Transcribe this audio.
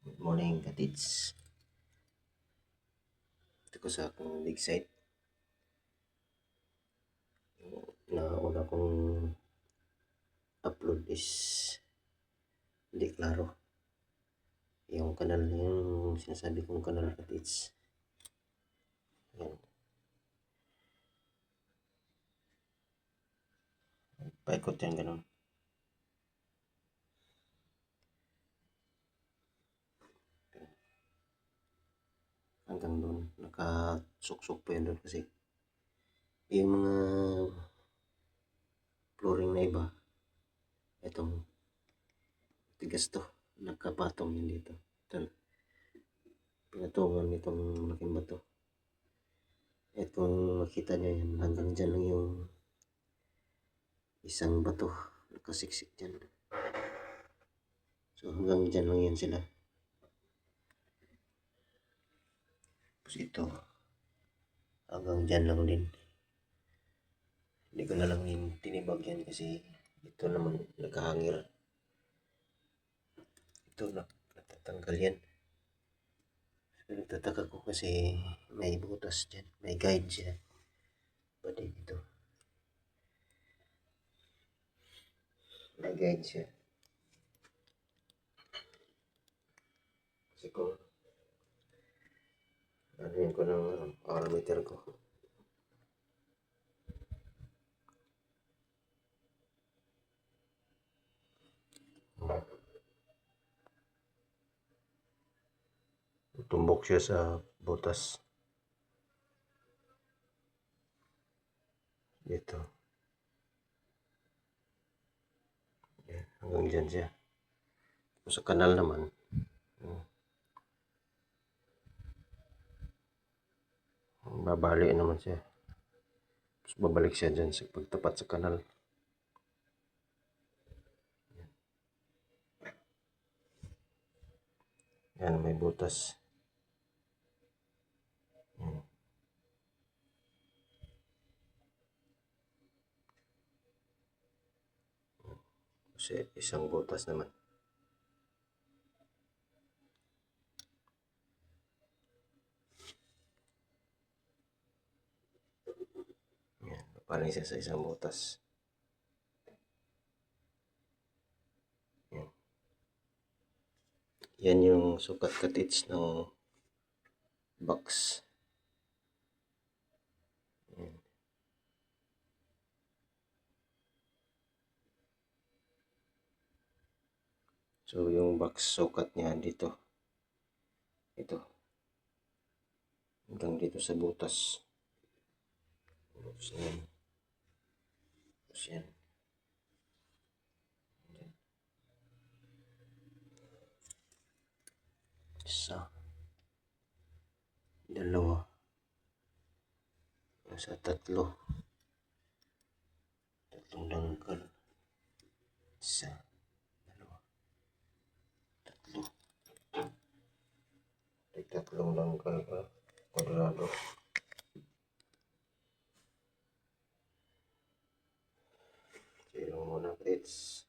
Good morning, katits. Ito ko sa akong dig site. Yung nauna kong upload is hindi klaro. Yung kanal na yung sinasabi kong kanal, katits. Yan. Paikot yan, ganun. Hanggang doon, nakasuksok pa yun doon kasi yung mga flooring na iba, itong tigas to, nakapatong yun dito. Ito, pinatungan nitong malaking bato. At kung makita nyo yan, hanggang dyan lang yung isang bato, nakasiksik dyan. So hanggang dyan lang yan sila. Tapos ito, hanggang dyan lang din. Hindi ko na lang yung tinibag yan kasi ito naman nagkahangir. Ito natatanggal yan. So, nagtataka ko kasi may butas dyan, may guide siya. Pwede ito. May guide siya. Kasi kung ano yun ko ng hour meter ko. Tumbok siya sa butas. Dito. Yan, hanggang dyan siya. Sa kanal naman. Babali naman siya. Tapos babalik siya dyan sa pagtapat sa kanal. Yan, may butas. Yan. Kasi isang butas naman. Yan, papaling siya sa isang butas. Yan. Yan yung sukat katits ng box. Yan. So yung box sukat niya dito. Ito. Hanggang dito sa butas. Tapos yan. Tapos yan. Isa. Dalawa. Nasa tatlo. Tatlong dangkal. Isa. Dalawa. Tatlo. May tatlong dangkal pa. Kwadrado. Zero muna, please.